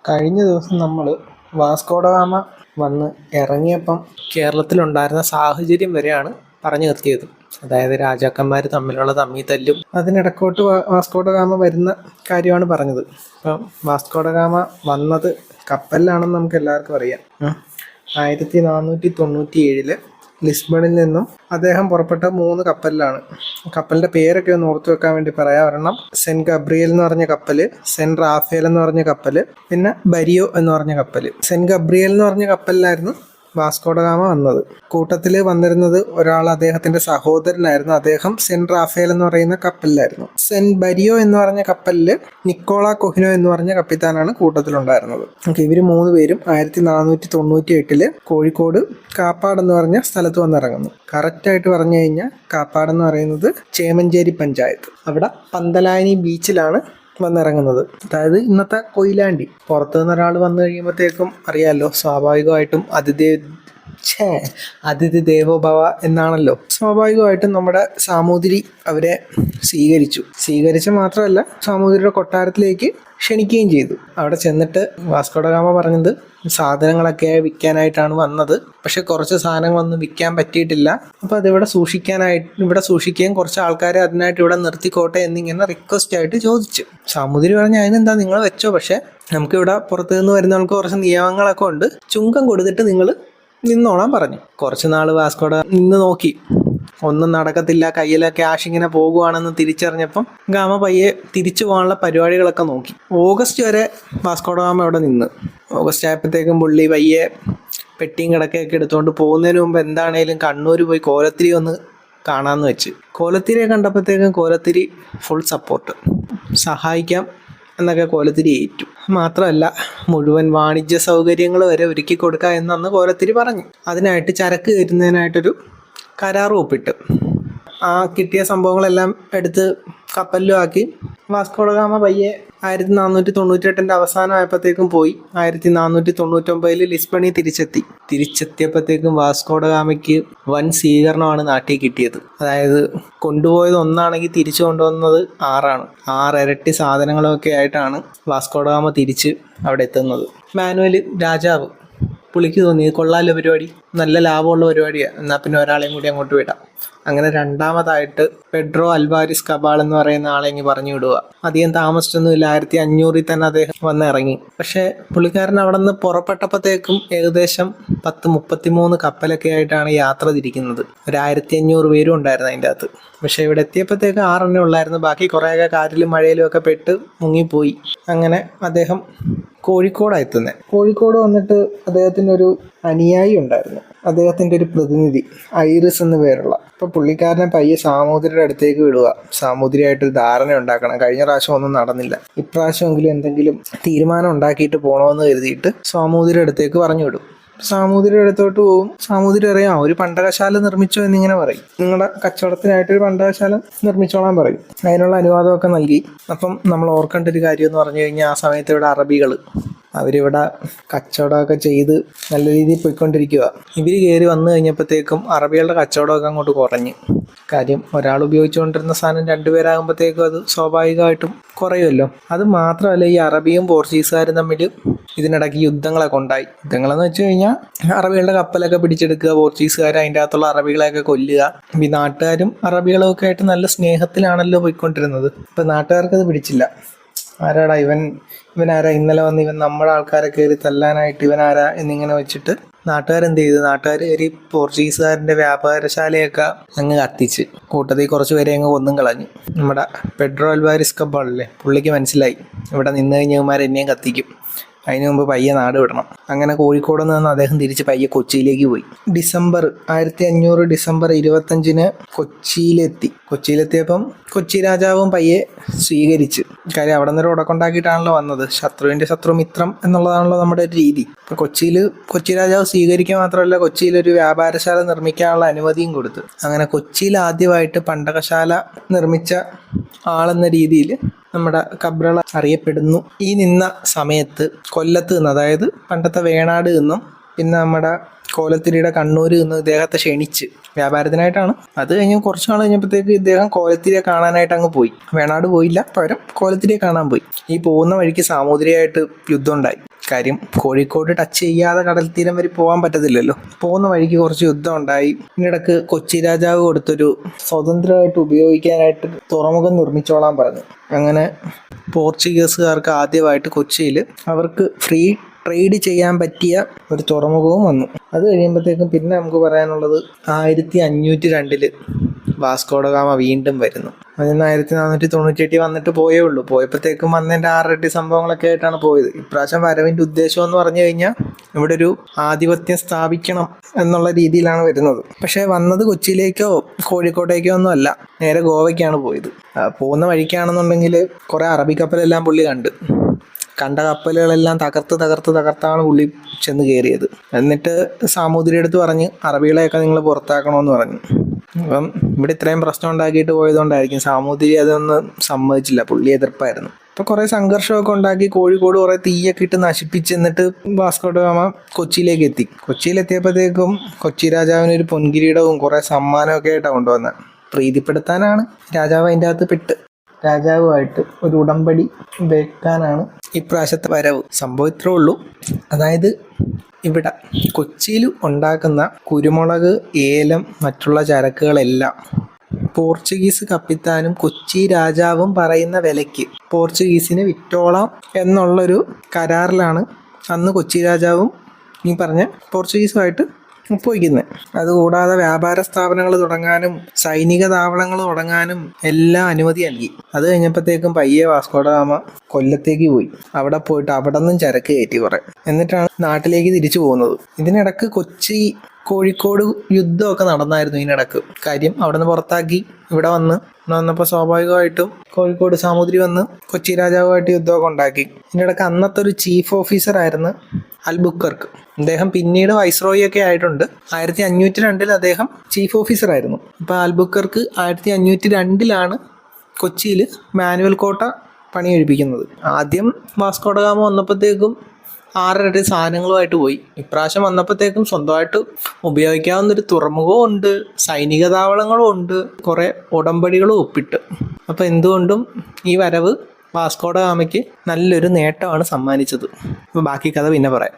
കഴിഞ്ഞ ദിവസം നമ്മൾ വാസ്കോഡഗാമ വന്ന് ഇറങ്ങിയപ്പം കേരളത്തിലുണ്ടായിരുന്ന സാഹചര്യം വരെയാണ് പറഞ്ഞു നിർത്തിയത്. അതായത് രാജാക്കന്മാർ തമ്മിലുള്ള തമ്മിത്തല്ലും അതിനിടക്കോട്ട് വാസ്കോഡഗാമ വരുന്ന കാര്യമാണ് പറഞ്ഞത്. അപ്പം വാസ്കോഡഗാമ വന്നത് കപ്പലിലാണെന്ന് നമുക്ക് എല്ലാവർക്കും അറിയാം. 1497 ലിസ്ബണിൽ നിന്നും അദ്ദേഹം പുറപ്പെട്ട 3 കപ്പലിലാണ്. കപ്പലിൻ്റെ പേരൊക്കെ ഒന്ന് ഓർത്തു വെക്കാൻ വേണ്ടി പറയാം. ഒരെണ്ണം സെൻറ്റ് ഗബ്രിയേൽ എന്ന് പറഞ്ഞ കപ്പല്, സെൻറ്റ് റാഫേൽ എന്ന് പറഞ്ഞ കപ്പല്, പിന്നെ ബരിയോ എന്ന് പറഞ്ഞ കപ്പല്. സെൻറ്റ് ഗബ്രിയേൽ എന്ന് പറഞ്ഞ കപ്പലിലായിരുന്നു വാസ്കോഡഗാമ വന്നത്. കൂട്ടത്തിൽ വന്നിരുന്നത് ഒരാൾ അദ്ദേഹത്തിന്റെ സഹോദരനായിരുന്നു. അദ്ദേഹം സെൻറ്റ് റാഫേൽ എന്ന് പറയുന്ന കപ്പലിലായിരുന്നു. സെൻറ്റ് ബരിയോ എന്ന് പറഞ്ഞ കപ്പലിൽ നിക്കോള കൊഹിനോ എന്ന് പറഞ്ഞ കപ്പിത്താനാണ് കൂട്ടത്തിലുണ്ടായിരുന്നത്. ഇവർ 3 പേരും 1498 കോഴിക്കോട് കാപ്പാട് എന്ന് പറഞ്ഞ സ്ഥലത്ത് വന്നിറങ്ങുന്നു. കറക്റ്റായിട്ട് പറഞ്ഞു കഴിഞ്ഞാൽ കാപ്പാട് എന്ന് പറയുന്നത് ചേമഞ്ചേരി പഞ്ചായത്ത്. അവിടെ പന്തലായനി ബീച്ചിലാണ് വന്നിറങ്ങുന്നത്. അതായത് ഇന്നത്തെ കൊയിലാണ്ടി. പുറത്തു നിന്ന് ഒരാൾ വന്നു കഴിയുമ്പോഴത്തേക്കും അറിയാമല്ലോ, സ്വാഭാവികമായിട്ടും അതിഥി ദേവോ ഭവ എന്നാണല്ലോ. സ്വാഭാവികമായിട്ടും നമ്മുടെ സാമൂതിരി അവരെ സ്വീകരിച്ച് മാത്രമല്ല, സാമൂതിരിയുടെ കൊട്ടാരത്തിലേക്ക് ക്ഷണിക്കുകയും ചെയ്തു. അവിടെ ചെന്നിട്ട് വാസ്കോഡഗാമ പറഞ്ഞത് സാധനങ്ങളൊക്കെ വിൽക്കാനായിട്ടാണ് വന്നത്, പക്ഷെ കുറച്ച് സാധനങ്ങളൊന്നും വിൽക്കാൻ പറ്റിയിട്ടില്ല. അപ്പോൾ അതിവിടെ സൂക്ഷിക്കുകയും കുറച്ച് ആൾക്കാരെ അതിനായിട്ട് ഇവിടെ നിർത്തിക്കോട്ടെ എന്നിങ്ങനെ റിക്വസ്റ്റ് ആയിട്ട് ചോദിച്ചു. സാമൂതിരി പറഞ്ഞ അതിനെന്താ, നിങ്ങൾ വെച്ചോ, പക്ഷെ നമുക്കിവിടെ പുറത്തു നിന്ന് വരുന്നവർക്ക് കുറച്ച് നിയമങ്ങളൊക്കെ ഉണ്ട്, ചുങ്കം കൊടുത്തിട്ട് നിങ്ങൾ നിന്നോളാൻ പറഞ്ഞു. കുറച്ച് നാൾ വാസ്കോഡ നിന്ന് നോക്കി, ഒന്നും നടക്കത്തില്ല, കയ്യിലെ ക്യാഷ് ഇങ്ങനെ പോകുവാണെന്ന് തിരിച്ചറിഞ്ഞപ്പം ഗാമ പയ്യെ തിരിച്ചു പോകാനുള്ള പരിപാടികളൊക്കെ നോക്കി. ഓഗസ്റ്റ് വരെ വാസ്കോഡഗാമ അവിടെ നിന്ന്. ഓഗസ്റ്റ് ആയപ്പോഴത്തേക്കും പുള്ളി പയ്യെ പെട്ടിയും കിടക്കയൊക്കെ എടുത്തുകൊണ്ട് പോകുന്നതിന് മുമ്പ് എന്താണേലും കണ്ണൂർ പോയി കോലത്തിരി ഒന്ന് കാണാമെന്ന് വെച്ച്. കോലത്തിരിയെ കണ്ടപ്പോഴത്തേക്കും കോലത്തിരി ഫുൾ സപ്പോർട്ട്, സഹായിക്കാം എന്നൊക്കെ കോലത്തിരി ഏറ്റു. മാത്രമല്ല മുഴുവൻ വാണിജ്യ സൗകര്യങ്ങൾ വരെ ഒരുക്കി കൊടുക്കുക എന്നന്ന് കോലത്തിരി പറഞ്ഞു. അതിനായിട്ട് ചരക്ക് കയറ്റുന്നതിനായിട്ടൊരു കരാറും ഒപ്പിട്ട് ആ കിട്ടിയ സംഭവങ്ങളെല്ലാം എടുത്ത് കപ്പലിലും ആക്കി വാസ്കോഡഗാമ പയ്യെ 1498 അവസാനം ആയപ്പോഴത്തേക്കും പോയി 1499 ലിസ്ബണിൽ തിരിച്ചെത്തിയപ്പോഴത്തേക്കും വാസ്കോഡഗാമയ്ക്ക് വൻ സ്വീകരണമാണ് നാട്ടിൽ കിട്ടിയത്. അതായത് കൊണ്ടുപോയത് 1 ആണെങ്കിൽ തിരിച്ചു കൊണ്ടുവന്നത് 6 ഇരട്ടി സാധനങ്ങളൊക്കെ ആയിട്ടാണ് വാസ്കോഡഗാമ തിരിച്ച് അവിടെ എത്തുന്നത്. മാനുവൽ രാജാവ് പുള്ളിക്ക് തോന്നി കൊള്ളാലോ പരിപാടി, നല്ല ലാഭമുള്ള പരിപാടിയാണ്, എന്നാൽ പിന്നെ ഒരാളെയും കൂടി അങ്ങോട്ട് വിടാം. അങ്ങനെ രണ്ടാമതായിട്ട് പെഡ്രോ അൽവാരിസ് കബാൾ എന്ന് പറയുന്ന ആളെ ഇങ്ങ് പറഞ്ഞു വിടുക. അധികം താമസിച്ചൊന്നുമില്ല, 1500 തന്നെ അദ്ദേഹം വന്നിറങ്ങി. പക്ഷേ പുള്ളിക്കാരൻ അവിടെ നിന്ന് പുറപ്പെട്ടപ്പോഴത്തേക്കും ഏകദേശം 10-33 കപ്പലൊക്കെ ആയിട്ടാണ് യാത്ര തിരിക്കുന്നത്. ഒരു 1500 പേരും ഉണ്ടായിരുന്നു അതിൻ്റെ അകത്ത്. പക്ഷെ ഇവിടെ എത്തിയപ്പോഴത്തേക്ക് 6 ഉള്ളായിരുന്നു. ബാക്കി കുറേയൊക്കെ കാറ്റിലും മഴയിലും ഒക്കെ പെട്ട് മുങ്ങിപ്പോയി. അങ്ങനെ അദ്ദേഹം കോഴിക്കോടാണ് എത്തുന്നത്. കോഴിക്കോട് വന്നിട്ട് അദ്ദേഹത്തിൻ്റെ ഒരു അനുയായി ഉണ്ടായിരുന്നു, അദ്ദേഹത്തിൻ്റെ ഒരു പ്രതിനിധി ഐറിസ് എന്ന് പേരുള്ള. അപ്പോൾ പുള്ളിക്കാരനെ പയ്യെ സാമൂതിരിയുടെ അടുത്തേക്ക് വിടുക. സാമൂതിരിയായിട്ടൊരു ധാരണ ഉണ്ടാക്കണം. കഴിഞ്ഞ പ്രാവശ്യം ഒന്നും നടന്നില്ല, ഇപ്രാവശ്യമെങ്കിലും എന്തെങ്കിലും തീരുമാനം ഉണ്ടാക്കിയിട്ട് പോകണമെന്ന് കരുതിയിട്ട് സാമൂതിരിയുടെ അടുത്തേക്ക് പറഞ്ഞു വിടും. സാമൂതിരിയുടെ അടുത്തോട്ട് പോകും. സാമൂതിരി അറിയാം, ഒരു പണ്ടകശാല നിർമ്മിച്ചോ എന്നിങ്ങനെ പറയും. നിങ്ങളുടെ കച്ചവടത്തിനായിട്ടൊരു പണ്ടകശാല നിർമ്മിച്ചോളാൻ പറയും. അതിനുള്ള അനുവാദമൊക്കെ നൽകി. അപ്പം നമ്മൾ ഓർക്കേണ്ട ഒരു കാര്യം എന്ന് പറഞ്ഞു കഴിഞ്ഞാൽ, ആ സമയത്ത് ഇവിടെ അറബികൾ അവരിവിടെ കച്ചവടമൊക്കെ ചെയ്ത് നല്ല രീതിയിൽ പോയിക്കൊണ്ടിരിക്കുക. ഇവർ കയറി വന്നു കഴിഞ്ഞപ്പോഴത്തേക്കും അറബികളുടെ കച്ചവടമൊക്കെ അങ്ങോട്ട് കുറഞ്ഞു. കാര്യം, ഒരാൾ ഉപയോഗിച്ചുകൊണ്ടിരുന്ന സാധനം 2 പേരാകുമ്പോഴത്തേക്കും അത് സ്വാഭാവികമായിട്ടും കുറയുമല്ലോ. അത് മാത്രമല്ല, ഈ അറബിയും പോർച്ചുഗീസുകാരും തമ്മിൽ ഇതിനിടയ്ക്ക് യുദ്ധങ്ങളൊക്കെ ഉണ്ടായി. യുദ്ധങ്ങളെന്ന് വെച്ച് കഴിഞ്ഞാൽ അറബികളുടെ കപ്പലൊക്കെ പിടിച്ചെടുക്കുക, പോർച്ചുഗീസുകാർ അതിൻ്റെ അകത്തുള്ള അറബികളെയൊക്കെ കൊല്ലുക. ഈ നാട്ടുകാരും അറബികളും ഒക്കെ ആയിട്ട് നല്ല സ്നേഹത്തിലാണല്ലോ പോയിക്കൊണ്ടിരുന്നത്. ഇപ്പം നാട്ടുകാർക്കത് പിടിച്ചില്ല. ആരാടാ ഇവനാരാ, ഇന്നലെ വന്ന് ഇവൻ നമ്മുടെ ആൾക്കാരെ കയറി തല്ലാനായിട്ട് ഇവനാരാ എന്നിങ്ങനെ വെച്ചിട്ട് നാട്ടുകാരെന്ത് ചെയ്തു, നാട്ടുകാർ കയറി പോർച്ചുഗീസുകാരൻ്റെ വ്യാപാരശാലയൊക്കെ അങ്ങ് കത്തിച്ച് കൂട്ടത്തിൽ കുറച്ച് പേരെ അങ്ങ് കൊന്നും കളഞ്ഞു. നമ്മുടെ പെഡ്രോ അൽവാരിസ് കബാളില്ലേ, പുള്ളിക്ക് മനസ്സിലായി ഇവിടെ നിന്ന് കഴിഞ്ഞവന്മാർ എന്നെയും കത്തിക്കും, അതിനു മുമ്പ് പയ്യെ നാട് വിടണം. അങ്ങനെ കോഴിക്കോട് നിന്ന് അദ്ദേഹം തിരിച്ച് പയ്യെ കൊച്ചിയിലേക്ക് പോയി. 1500 ഡിസംബർ 25 കൊച്ചിയിലെത്തിയപ്പം കൊച്ചി രാജാവും പയ്യെ സ്വീകരിച്ച്. കാര്യം അവിടെ നിന്നൊരു ഉടക്കുണ്ടാക്കിയിട്ടാണല്ലോ വന്നത്. ശത്രുവിൻ്റെ ശത്രു മിത്രം എന്നുള്ളതാണല്ലോ നമ്മുടെ ഒരു രീതി. ഇപ്പം കൊച്ചി രാജാവ് സ്വീകരിക്കുക മാത്രമല്ല, കൊച്ചിയിലൊരു വ്യാപാരശാല നിർമ്മിക്കാനുള്ള അനുമതിയും കൊടുത്തു. അങ്ങനെ കൊച്ചിയിൽ ആദ്യമായിട്ട് പണ്ടകശാല നിർമ്മിച്ച ആളെന്ന രീതിയിൽ നമ്മുടെ കബ്രള അറിയപ്പെടുന്നു. ഈ നിന്ന സമയത്ത് കൊല്ലത്ത് നിന്ന്, അതായത് പണ്ടത്തെ വേണാട് നിന്നും പിന്നെ നമ്മുടെ കോലത്തിരിയുടെ കണ്ണൂർ നിന്ന് ഇദ്ദേഹത്തെ ക്ഷണിച്ച് വ്യാപാരത്തിനായിട്ടാണ്. അത് കഴിഞ്ഞ് കുറച്ച് നാൾ കഴിഞ്ഞപ്പോഴത്തേക്ക് ഇദ്ദേഹം കോലത്തിരിയെ കാണാനായിട്ട് അങ്ങ് പോയി. വേണാട് പോയില്ല, പകരം കോലത്തിരിയെ കാണാൻ പോയി. ഈ പോകുന്ന വഴിക്ക് സാമൂതിരിയായിട്ട് യുദ്ധം ഉണ്ടായി. കാര്യം കോഴിക്കോട് ടച്ച് ചെയ്യാതെ കടൽ തീരം വരെ പോകാൻ പറ്റത്തില്ലല്ലോ. പോകുന്ന വഴിക്ക് കുറച്ച് യുദ്ധം ഉണ്ടായി. ഇതിനിടക്ക് കൊച്ചി രാജാവ് കൊടുത്തൊരു സ്വതന്ത്രമായിട്ട് ഉപയോഗിക്കാനായിട്ട് തുറമുഖം നിർമ്മിച്ചോളാൻ പറഞ്ഞു. അങ്ങനെ പോർച്ചുഗീസുകാർക്ക് ആദ്യമായിട്ട് കൊച്ചിയിൽ അവർക്ക് ഫ്രീ ട്രേഡ് ചെയ്യാൻ പറ്റിയ ഒരു തുറമുഖവും വന്നു. അത് കഴിയുമ്പോഴത്തേക്കും പിന്നെ നമുക്ക് പറയാനുള്ളത് 1502 വാസ്കോഡഗാമ വീണ്ടും വരുന്നു. അതിന് 1498 വന്നിട്ട് പോയേ ഉള്ളൂ. പോയപ്പോഴത്തേക്കും വന്നതിൻ്റെ 6 സംഭവങ്ങളൊക്കെ ആയിട്ടാണ് പോയത്. ഇപ്രാവശ്യം വരവിൻ്റെ ഉദ്ദേശം എന്ന് പറഞ്ഞു കഴിഞ്ഞാൽ ഇവിടെ ഒരു ആധിപത്യം സ്ഥാപിക്കണം എന്നുള്ള രീതിയിലാണ് വരുന്നത്. പക്ഷേ വന്നത് കൊച്ചിയിലേക്കോ കോഴിക്കോട്ടേക്കോ ഒന്നും അല്ല, നേരെ ഗോവയ്ക്കാണ് പോയത്. പോകുന്ന വഴിക്കാണെന്നുണ്ടെങ്കിൽ കുറേ അറബി കപ്പലെല്ലാം പുള്ളി കണ്ട കപ്പലുകളെല്ലാം തകർത്താണ് പുള്ളി ചെന്ന് കയറിയത്. എന്നിട്ട് സാമൂതിരി അടുത്ത് പറഞ്ഞ് അറബികളെയൊക്കെ നിങ്ങൾ പുറത്താക്കണമെന്ന് പറഞ്ഞു. അപ്പം ഇവിടെ ഇത്രയും പ്രശ്നം ഉണ്ടാക്കിയിട്ട് പോയതുകൊണ്ടായിരിക്കും സാമൂതിരി അതൊന്നും സമ്മതിച്ചില്ല, പുള്ളി എതിർപ്പായിരുന്നു. അപ്പോൾ കുറേ സംഘർഷമൊക്കെ ഉണ്ടാക്കി കോഴിക്കോട് കുറേ തീയൊക്കെ ഇട്ട് നശിപ്പിച്ച് എന്നിട്ട് വാസ്കോഡഗാമ കൊച്ചിയിലേക്ക് എത്തി. കൊച്ചിയിലെത്തിയപ്പോഴത്തേക്കും കൊച്ചി രാജാവിന് ഒരു പൊൻകിരീടവും കുറേ സമ്മാനമൊക്കെ ആയിട്ടാണ് കൊണ്ടുവന്നത്. പ്രീതിപ്പെടുത്താനാണ് രാജാവ് അതിൻ്റെ അകത്ത് പെട്ട്. രാജാവുമായിട്ട് ഒരു ഉടമ്പടി വെക്കാനാണ് ഇപ്രാവശ്യത്തെ വരവ്. സംഭവം ഇത്രേ ഉള്ളൂ. അതായത് ഇവിടെ കൊച്ചിയിൽ ഉണ്ടാക്കുന്ന കുരുമുളക്, ഏലം, മറ്റുള്ള ചരക്കുകളെല്ലാം പോർച്ചുഗീസ് കപ്പിത്താനും കൊച്ചി രാജാവും പറയുന്ന വിലയ്ക്ക് പോർച്ചുഗീസിന് വിറ്റോളാം എന്നുള്ളൊരു കരാറിലാണ് അന്ന് കൊച്ചി രാജാവും ഈ പറഞ്ഞ പോർച്ചുഗീസുമായിട്ട് ഒപ്പുവയ്ക്കുന്നത്. അതുകൂടാതെ വ്യാപാര സ്ഥാപനങ്ങൾ തുടങ്ങാനും സൈനിക താവളങ്ങൾ തുടങ്ങാനും എല്ലാം അനുമതി നൽകി. അത് കഴിഞ്ഞപ്പോഴത്തേക്കും പയ്യെ വാസ്കോഡഗാമ കൊല്ലത്തേക്ക് പോയി. അവിടെ പോയിട്ട് അവിടെ നിന്നും ചരക്ക് കയറ്റി കുറേ, എന്നിട്ടാണ് നാട്ടിലേക്ക് തിരിച്ചു പോകുന്നത്. ഇതിനിടക്ക് കൊച്ചി കോഴിക്കോട് യുദ്ധമൊക്കെ നടന്നായിരുന്നു. ഇതിനിടക്ക് കാര്യം അവിടെ നിന്ന് പുറത്താക്കി ഇവിടെ വന്നപ്പോൾ സ്വാഭാവികമായിട്ടും കോഴിക്കോട് സാമൂതിരി വന്ന് കൊച്ചി രാജാവുമായിട്ട് യുദ്ധമൊക്കെ ഉണ്ടാക്കി. ഇതിനിടക്ക് അന്നത്തെ ഒരു ചീഫ് ഓഫീസർ ആയിരുന്നു അൽബുക്കർക്ക്. അദ്ദേഹം പിന്നീട് വൈസ്രോയി ഒക്കെ ആയിട്ടുണ്ട്. 1502 അദ്ദേഹം ചീഫ് ഓഫീസർ ആയിരുന്നു. അപ്പോൾ അൽബുക്കർക്ക് 1502 കൊച്ചിയിൽ മാനുവൽ കോട്ട പണി കഴിപ്പിക്കുന്നത്. ആദ്യം വാസ്കോഡഗാമ വന്നപ്പോഴത്തേക്കും 6 സാധനങ്ങളുമായിട്ട് പോയി. ഇപ്രാവശ്യം വന്നപ്പോഴത്തേക്കും സ്വന്തമായിട്ട് ഉപയോഗിക്കാവുന്നൊരു തുറമുഖവും ഉണ്ട്, സൈനിക താവളങ്ങളും ഉണ്ട്, കുറേ ഉടമ്പടികളും ഒപ്പിട്ട്. അപ്പോൾ എന്തുകൊണ്ടും ഈ വരവ് വാസ്കോഡഗാമയ്ക്ക് നല്ലൊരു നേട്ടമാണ് സമ്മാനിച്ചത്. അപ്പോൾ ബാക്കി കഥ പിന്നെ പറയാം.